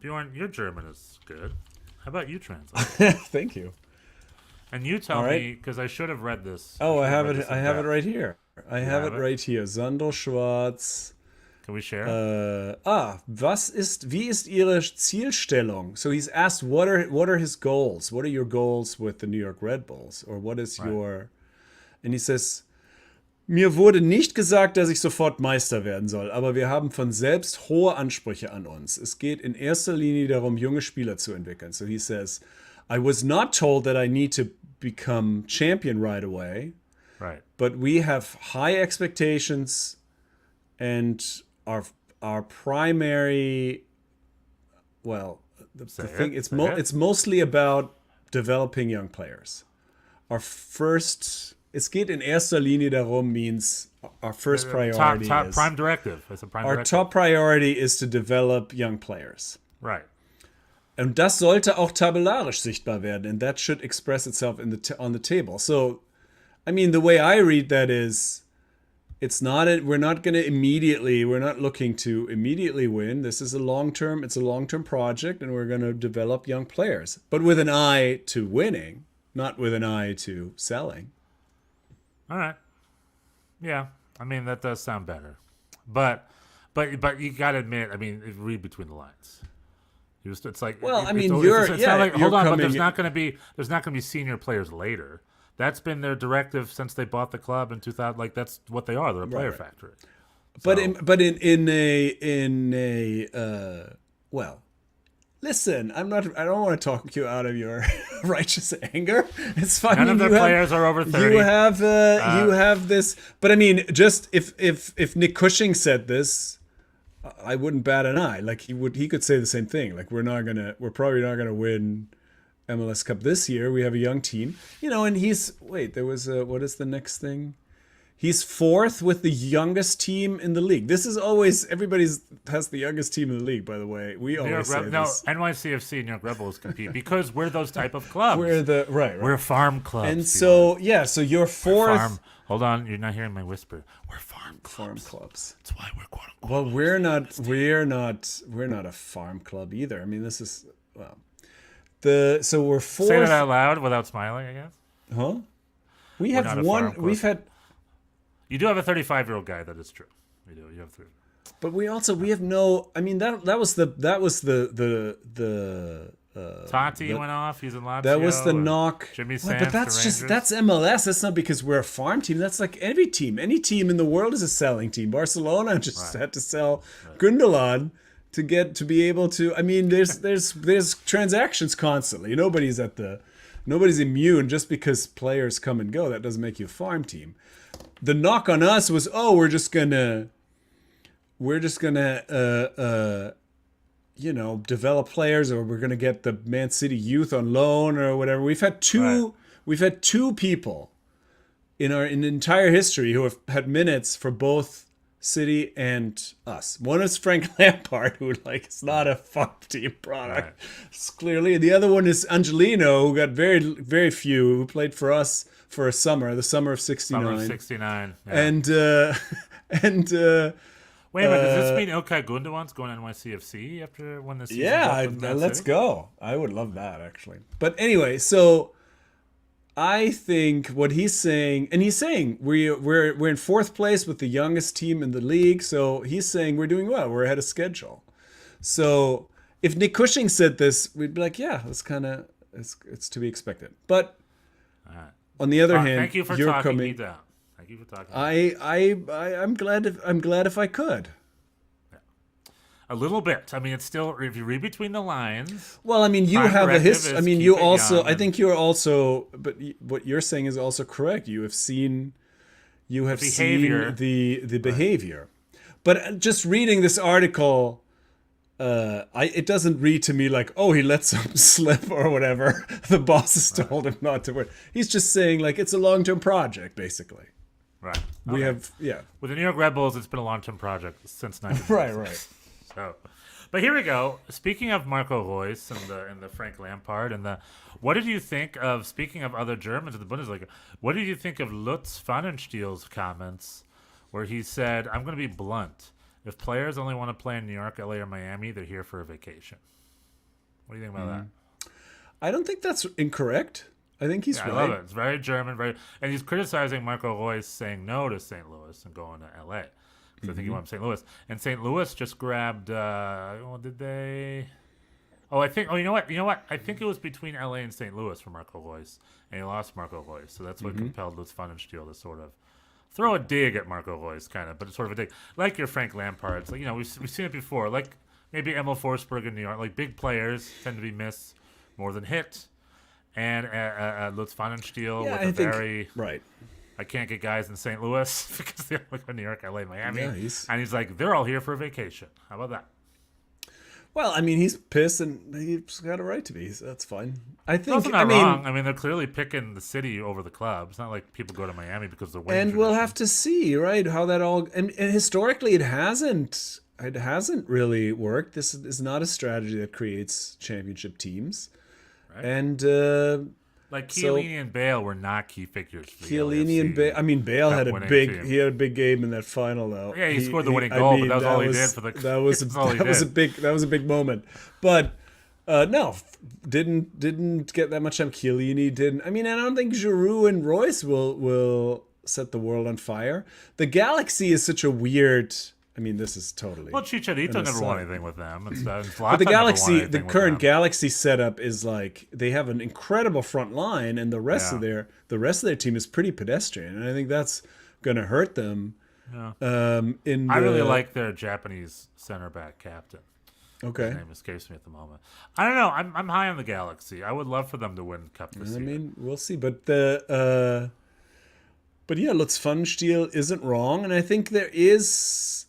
Bjorn, your German is good. How about you translate? Thank you. And you tell All right. me, because I should have read this. Oh, I have it. I have it right. right here. I have it right here. Sandro Schwarz. Can we share? Wie ist Ihre Zielstellung? So he's asked, what are his goals? What are your goals with the New York Red Bulls? Or what is your... And he says, mir wurde nicht gesagt, dass ich sofort Meister werden soll, aber wir haben von selbst hohe Ansprüche an uns. Es geht in erster Linie darum, junge Spieler zu entwickeln. So he says, I was not told that I need to become champion right away, right. but we have high expectations and our primary, well, the thing, it's mostly about developing young players. Our first... Es geht in erster Linie darum means our first priority is... Prime directive. It's a prime our directive. top priority is to develop young players. Right. Und das sollte auch tabellarisch sichtbar werden. And that should express itself on the table. So, I mean, the way I read that is... we're not looking to immediately win. This is it's a long-term project, and we're going to develop young players. But with an eye to winning, not with an eye to selling. All right. Yeah. I mean, that does sound better. But you got to admit, I mean, read between the lines. It's like, well, I mean, hold on, but there's not going to be senior players later. That's been their directive since they bought the club in 2000. Like, that's what they are. They're a player factory. But So- in a well, listen, I don't want to talk you out of your righteous anger. It's fine. None of their You have- players are over 30. You have this, but I mean, just if Nick Cushing said this, I wouldn't bat an eye. Like he could say the same thing. Like we're probably not gonna win MLS Cup this year. We have a young team, and there was what is the next thing? He's fourth with the youngest team in the league. This is always has the youngest team in the league. By the way, we New always York say no, this. NYCFC and New York Rebels compete because we're those type of clubs. We're the right. We're farm clubs. And people. so you're fourth. farm. Hold on, you're not hearing my whisper. We're farm Farm clubs. clubs. That's why we're quote unquote. Well, we're not a farm club either. I mean, this is so we're fourth. Say that out loud without smiling, I guess. Huh? We not have a one. farm club. We've had, You do have a 35-year-old guy. That is true. You do. You have three. but we have no. I mean that was the Tati went off. He's in Lazio. that was the and knock. Jimmy Well, Sands but that's to just Rangers. that's MLS. That's not because we're a farm team. That's like every team. Any team in the world is a selling team. Barcelona just had to sell Gundogan to be able to. I mean, there's transactions constantly. Nobody's immune just because players come and go. That doesn't make you a farm team. The knock on us was, we're just gonna develop players, or we're gonna get the Man City youth on loan or whatever. We've had two people in entire history who have had minutes for both City and us. One is Frank Lampard, who is not a farm team product, clearly. The other one is Angelino, who got very, very few, who played for us for a summer, the summer of '69. Summer of '69. Yeah. And Wait a minute. Does this mean Ilkay Gundogan's going to NYCFC after when the season's up with Man let's City? go. I would love that, actually. But anyway, so I think what he's saying, and he's saying we're in fourth place with the youngest team in the league. So he's saying we're doing well. We're ahead of schedule. So if Nick Cushing said this, we'd be like, yeah, it's to be expected. But on the other hand, thank you for you're talking me coming. down. Thank you for talking. I'm glad if I could. A little bit. I mean, it's still, if you read between the lines. Well, I mean, you Prime have a directive history. is I mean, keep you it also. young I and- think you're also. But what you're saying is also correct. You have seen behavior. seen the behavior. But just reading this article, it doesn't read to me like, oh, he let some slip or whatever. The bosses told him not to win. He's just saying like it's a long-term project, basically. Right. We Okay. have With the New York Red Bulls, it's been a long-term project since 1996. right. So, but here we go. Speaking of Marco Reus and the Frank Lampard what did you think of, speaking of other Germans in the Bundesliga, what did you think of Lutz Pfannenstiel's comments where he said, I'm going to be blunt. If players only want to play in New York, LA, or Miami, they're here for a vacation. What do you think about that? I don't think that's incorrect. I think he's Yeah, right. I love it. It's very German, and he's criticizing Marco Reus saying no to St. Louis and going to LA. Because I think he went to St. Louis. And St. Louis just grabbed, did they? You know what? I think it was between LA and St. Louis for Marco Reus, and he lost Marco Reus. So that's what compelled Lutz Pfannenstiel to sort of throw a dig at Marco Reus, kind of, but it's sort of a dig. Like your Frank Lampards. Like, we've seen it before. Like maybe Emil Forsberg in New York. Like big players tend to be missed more than hit. And Lutz Pfannenstiel with very... Right. I can't get guys in St. Louis because they only go to New York, LA, Miami. Yeah, and he's like, they're all here for a vacation. How about that? Well, I mean, he's pissed, and he's got a right to be. So that's fine. I think. Also not wrong. I mean, they're clearly picking the city over the club. It's not like people go to Miami because they're winning. And we'll have to see, right, how that all. And historically, it hasn't. It hasn't really worked. This is not a strategy that creates championship teams. Right. And like Chiellini and Bale were not key figures. For the Chiellini LAFC. and Bale. I mean, Bale had a winning big. team. He had a big game in that final, though. Yeah, he scored the winning goal, but that was all he did for the. That was that's all he that was a did. big moment. But no, didn't get that much time. Chiellini didn't. I mean, I don't think Giroud and Royce will set the world on fire. The Galaxy is such a weird. I mean, this is totally. Well, Chicharito an never won aside. anything with them. And But Zlatan the never won Galaxy, the anything with current them. Galaxy setup is like they have an incredible front line, and the rest of their team is pretty pedestrian, and I think that's going to hurt them. In I really the- like their Japanese center back captain. Okay. His name escapes me at the moment. I don't know. I'm high on the Galaxy. I would love for them to win Cup this I year. mean, we'll see. But but yeah, Lutz Pfannenstiel isn't wrong, and I think there is.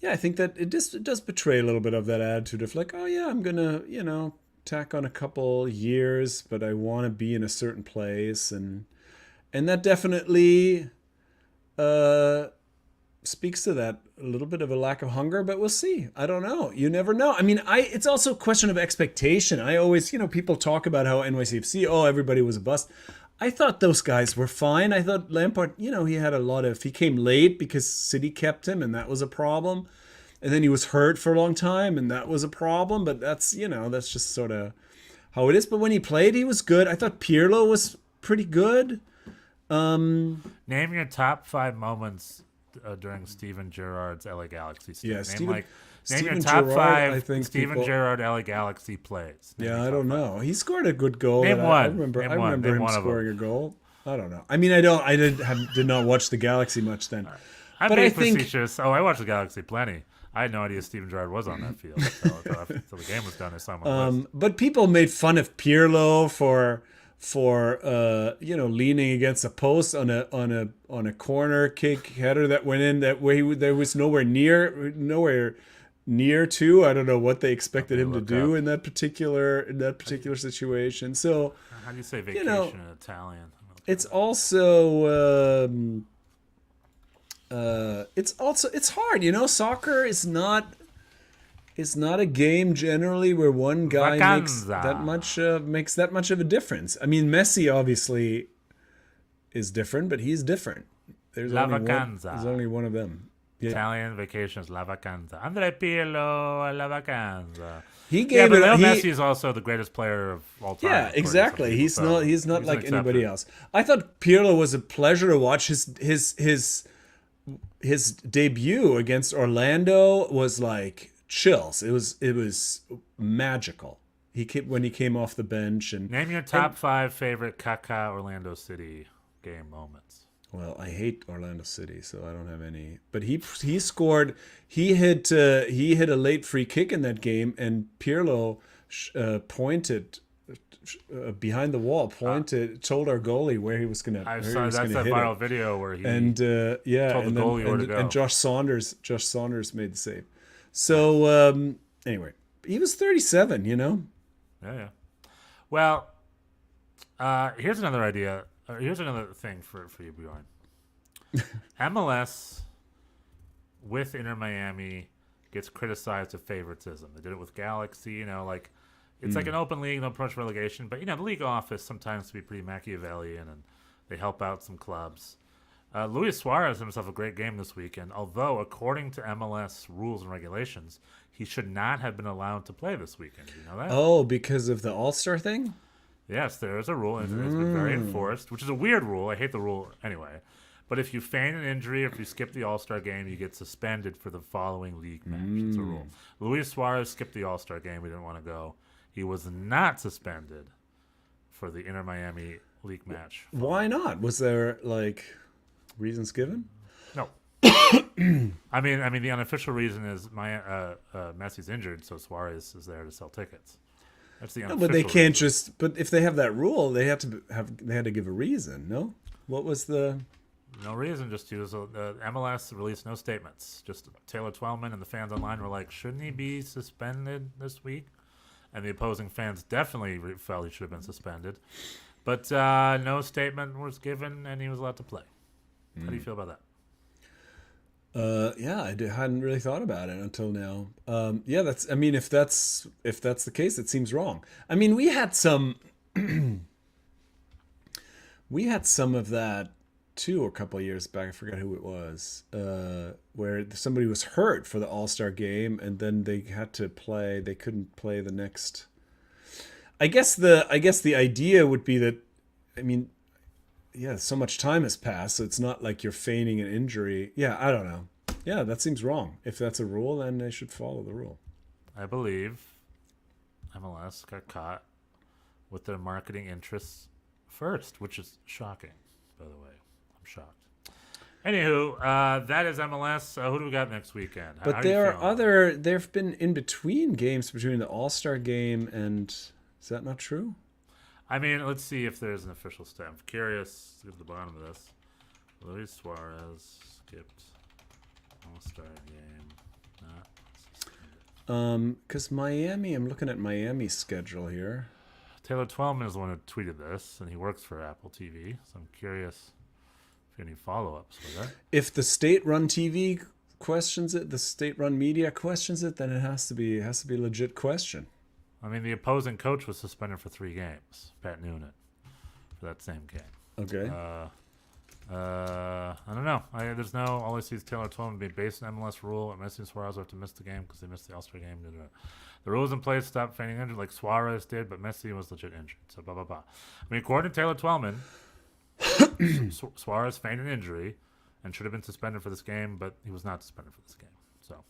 Yeah, I think that it does betray a little bit of that attitude of like, oh yeah, I'm gonna tack on a couple years, but I want to be in a certain place, and that definitely speaks to that a little bit of a lack of hunger, but we'll see. I don't know. You never know. I mean, it's also a question of expectation. I always, people talk about how NYCFC, everybody was a bust. I thought those guys were fine. I thought Lampard, he came late because City kept him, and that was a problem. And then he was hurt for a long time, and that was a problem. But that's just sort of how it is. But when he played, he was good. I thought Pirlo was pretty good. Name your top 5 moments during Steven Gerrard's LA Galaxy stint. Yeah, Name your Steven top Gerrard, 5 I think Steven Gerrard LA Galaxy plays. I don't know. He scored a good goal. Name one. I remember Name him one of scoring a goal. I don't know. I mean, I did not watch the Galaxy much then. I'm But being I think- facetious. I watched the Galaxy plenty. I had no idea Steven Gerrard was on that field until the game was done. I saw him on the list. But people made fun of Pirlo for leaning against a post on a corner kick header that went in that way. There was nowhere near to. I don't know what they expected him to do in that particular situation. So How do you say vacation in Italian? it's also it's hard. Soccer is not a game generally where one guy makes that much of a difference. I mean, Messi obviously is different, but he's different. There's La only vacanza. There's only one of them. Yeah. Italian vacations, la vacanza. Andre Pirlo, la vacanza. He Yeah, gave but it. Leo He, Messi is also the greatest player of all time. yeah, according to some exactly. people, He's so not like an anybody exception. else. I thought Pirlo was a pleasure to watch. His debut against Orlando was like chills. It was magical. When he came off the bench and Name your top 5 favorite Kaká Orlando City game moments. well, I hate Orlando City, so I don't have any. But he scored. He hit a late free kick in that game, and Pirlo pointed behind the wall, told our goalie where he was gonna. I where saw he was that's gonna that hit viral it. video where he And told the goalie where to go. and Josh Saunders made the save. So anyway, he was 37. Yeah. Well, here's another idea. Here's another thing for you, Bjorn. MLS with Inter Miami gets criticized of favoritism. They did it with Galaxy. It's like an open league, no approach relegation. But the league office sometimes can be pretty Machiavellian, and they help out some clubs. Luis Suarez had himself a great game this weekend, although according to MLS rules and regulations, he should not have been allowed to play this weekend. Do you know that? Oh, because of the All-Star thing? Yes, there is a rule, and it's been very enforced, which is a weird rule. I hate the rule anyway. But if you feign an injury or if you skip the All-Star game, you get suspended for the following league match. It's a rule. Luis Suarez skipped the All-Star game. We didn't want to go. He was not suspended for the Inter Miami league match. Why not? Was there reasons given? No. I mean, the unofficial reason is Messi's injured, so Suarez is there to sell tickets. That's the unofficial But they can't reason. just. But if they have that rule, they had to give a reason. No, what was the? No reason, just use MLS released no statements. Just Taylor Twellman and the fans online were like, shouldn't he be suspended this week? And the opposing fans definitely felt he should have been suspended. But no statement was given, and he was allowed to play. How do you feel about that? Yeah, hadn't really thought about it until now. Yeah, that's. I mean, if that's the case, it seems wrong. I mean, we had some of that too a couple of years back. I forgot who it was. Where somebody was hurt for the All-Star game, and then they had to play. They couldn't play the next. I guess the idea would be that. I mean. Yeah, so much time has passed, so it's not like you're feigning an injury. Yeah, I don't know. Yeah, that seems wrong. If that's a rule, then they should follow the rule. I believe MLS got caught with their marketing interests first, which is shocking, by the way. I'm shocked. Anywho, that is MLS. Who do we got next weekend? But there have been in between games between the All-Star game and, is that not true? I mean, let's see if there's an official stat. I'm curious. Let's get to the bottom of this. Luis Suarez skipped All-Star game. Because Miami, I'm looking at Miami's schedule here. Taylor Twellman is the one who tweeted this, and he works for Apple TV. So I'm curious if any follow-ups with it. If the state-run TV questions it, the state-run media questions it, then it has to be a legit question. I mean, the opposing coach was suspended for 3 games, Pat Noonan, for that same game. Okay. I don't know. There's no. All I see is Taylor Twellman being based on MLS rule, and Messi and Suarez have to miss the game because they missed the All-Star game. The rules in place stop feigning injury like Suarez did, but Messi was legit injured. So blah blah blah. I mean, according to Taylor Twellman, Suarez feigned an injury and should have been suspended for this game, but he was not suspended for this game. So.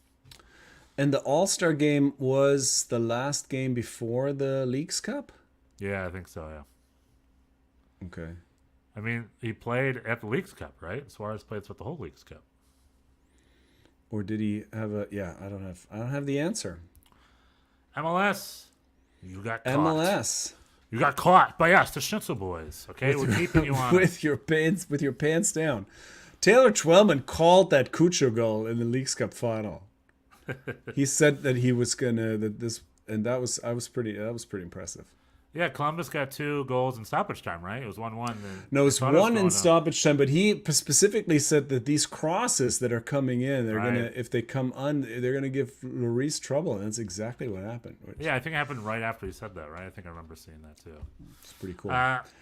And the All-Star game was the last game before the Leagues Cup? Yeah, I think so. Yeah. Okay. I mean, he played at the Leagues Cup, right? Suarez played throughout the whole Leagues Cup. Or did he have a? Yeah, I don't have the answer. MLS, you got caught. MLS, you got caught by us, the Schnitzel Boys. Okay, we're keeping you on with your pants down. Taylor Twellman called that Cucho goal in the Leagues Cup final. He said that he was gonna that was pretty impressive. Yeah, Columbus got 2 goals in stoppage time, right? It was 1-1. No, it was 1 in stoppage time, but he specifically said that these crosses that are coming in, they're gonna, if they come on, they're gonna give Lloris trouble, and that's exactly what happened. Yeah, I think it happened right after he said that, right? I think I remember seeing that too. It's pretty cool.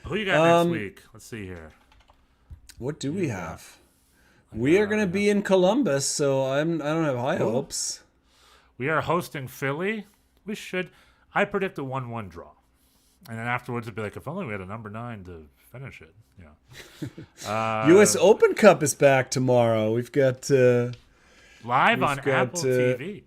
Who you got next week? Let's see here. What do we have? We are gonna be in Columbus, so I don't have high hopes. We are hosting Philly. I predict a 1-1 draw. And then afterwards, it'd be like, if only we had a number 9 to finish it. Yeah. U.S. Open Cup is back tomorrow. We've got live on Apple TV.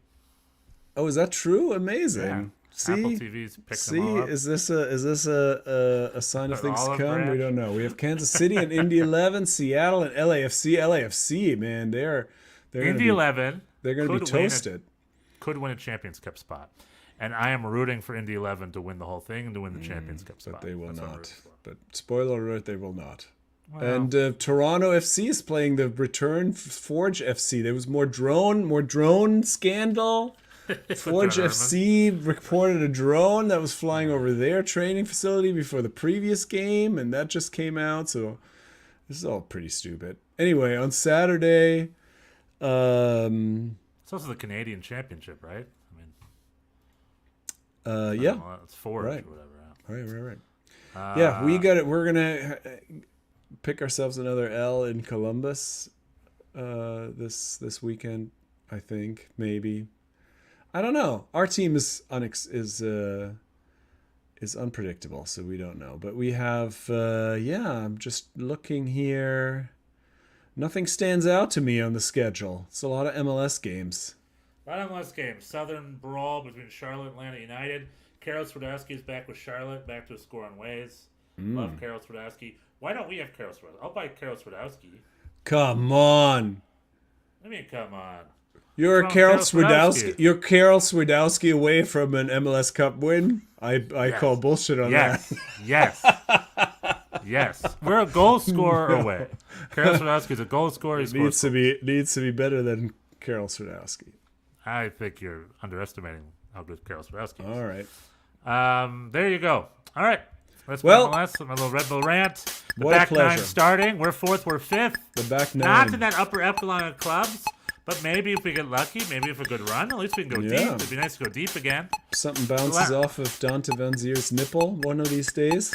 Oh, is that true? Amazing. Yeah. See, Apple TV's picked them all up. Is this a sign of things to come? branch. We don't know. We have Kansas City and Indy 11, Seattle and LAFC. LAFC, man, they're Indy 11. They're going to be toasted. Could win a Champions Cup spot. And I am rooting for Indy 11 to win the whole thing and to win the Champions Cup spot. But they will That's what I'm not. rooting for. But spoiler alert, they will not. Well. And Toronto FC is playing the return Forge FC. There was more drone scandal. Forge FC reported a drone that was flying over their training facility before the previous game, and that just came out. So this is all pretty stupid. Anyway, on Saturday, It's also the Canadian Championship, right? I mean, yeah, it's Forge right. or whatever. Right. Yeah, we got it. We're gonna pick ourselves another L in Columbus this weekend. I think maybe. I don't know. Our team is unpredictable, so we don't know. But we have I'm just looking here. Nothing stands out to me on the schedule. It's a lot of MLS games. A lot of MLS games. Southern brawl between Charlotte and Atlanta United. Karol Swiderski is back with Charlotte, back to a score on Waze. Love Karol Swiderski. Why don't we have Karol Swiderski? I'll buy Karol Swiderski. Come on. I mean, come on. You're What's Karol wrong with Karol Swiderski. You're Karol Swiderski away from an MLS Cup win. I call bullshit on that. Yes. We're a goal scorer away. Karol Swiderski is a goal scorer. He needs to be better than Karol Swiderski. I think you're underestimating how good Karol Swiderski is. All right. There you go. All right. Let's Well, MLS. My little Red Bull rant. The what a back nine pleasure. starting. We're 4th. We're 5th. The back nine. Not in that upper echelon of clubs, but maybe if we get lucky, maybe if a good run, at least we can go deep. It'd be nice to go deep again. Something bounces off of Dante Van Zier's nipple one of these days.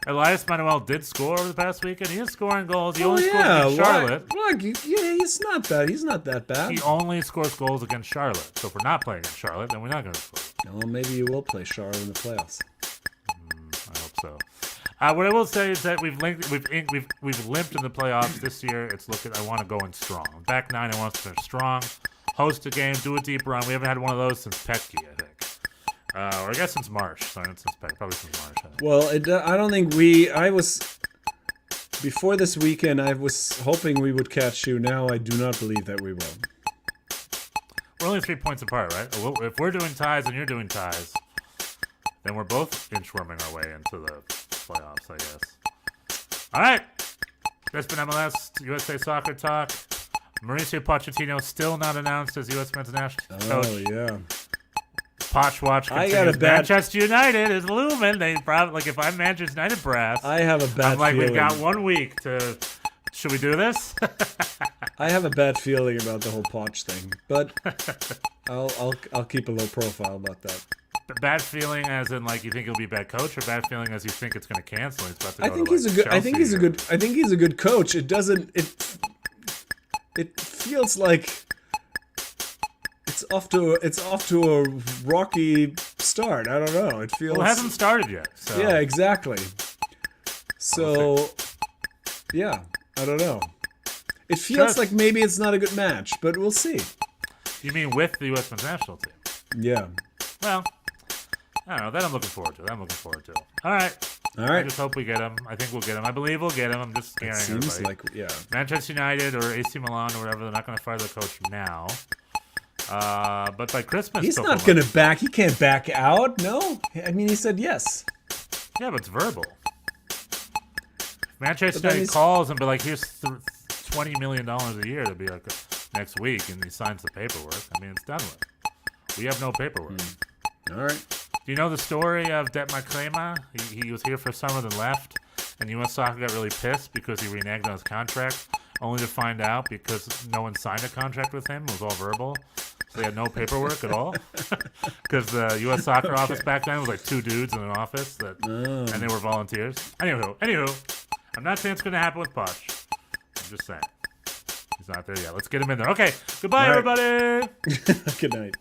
Elias Manuel did score over the past weekend. He is scoring goals. He only scored against Charlotte. Look, he's not bad. He's not that bad. He only scores goals against Charlotte. So if we're not playing against Charlotte, then we're not going to score. Well, maybe you will play Charlotte in the playoffs. I hope so. What I will say is that we've limped in the playoffs this year. It's looking. I want to go in strong. Back nine. I want us to finish strong. Host a game. Do a deep run. We haven't had one of those since Petke, I think. Or I guess since Marsh. Sorry, not since Petke. Probably since Marsh. I think. Well, I don't think Before this weekend, I was hoping we would catch you. Now I do not believe that we will. We're only 3 points apart, right? If we're doing ties and you're doing ties, then we're both inchworming our way into the playoffs, I guess. All right. That's been MLS USA Soccer Talk. Mauricio Pochettino still not announced as U.S. men's national coach. Oh, yeah. Poch Watch I continues. got a bad- Manchester United is looming. They probably, like, if I'm Manchester United brass, I have a bad I'm like, feeling. we've got 1 week to. Should we do this? I have a bad feeling about the whole Poch thing, but I'll keep a low profile about that. Bad feeling, as in like you think he'll be a bad coach, or bad feeling as you think it's going to cancel? He's about to I go think to, he's a like, good. I think he's a Chelsea good. I think he's a good coach. It doesn't. It feels like it's off to a rocky start. I don't know. It feels. Well, it hasn't started yet. So. Yeah, exactly. So, yeah, I don't know. It feels like maybe it's not a good match, but we'll see. You mean with the U.S. men's national team? Yeah. Well, I don't know. That I'm looking forward to. All right. All I right. just hope we get him. I think we'll get him. I believe we'll get him. I'm just scaring It seems everybody. like, yeah. Manchester United or AC Milan or whatever, they're not going to fire the coach now. But by Christmas, He's they'll not come going to back. He can't back out. No. I mean, he said yes. Yeah, but it's verbal. If Manchester But then United he's- calls and be like, here's $20 million a year to be like next week, and he signs the paperwork. I mean, it's done with. We have no paperwork. All right. Do you know the story of Detmar Kramer? He was here for summer, then left, and U.S. Soccer got really pissed because he reneged on his contract, only to find out because no one signed a contract with him. It was all verbal. So they had no paperwork at all. Because the U.S. Soccer office back then was like 2 dudes in an office, and they were volunteers. Anywho, I'm not saying it's going to happen with Poch. I'm just saying. He's not there yet. Let's get him in there. Okay, goodbye, All right. everybody! Good night.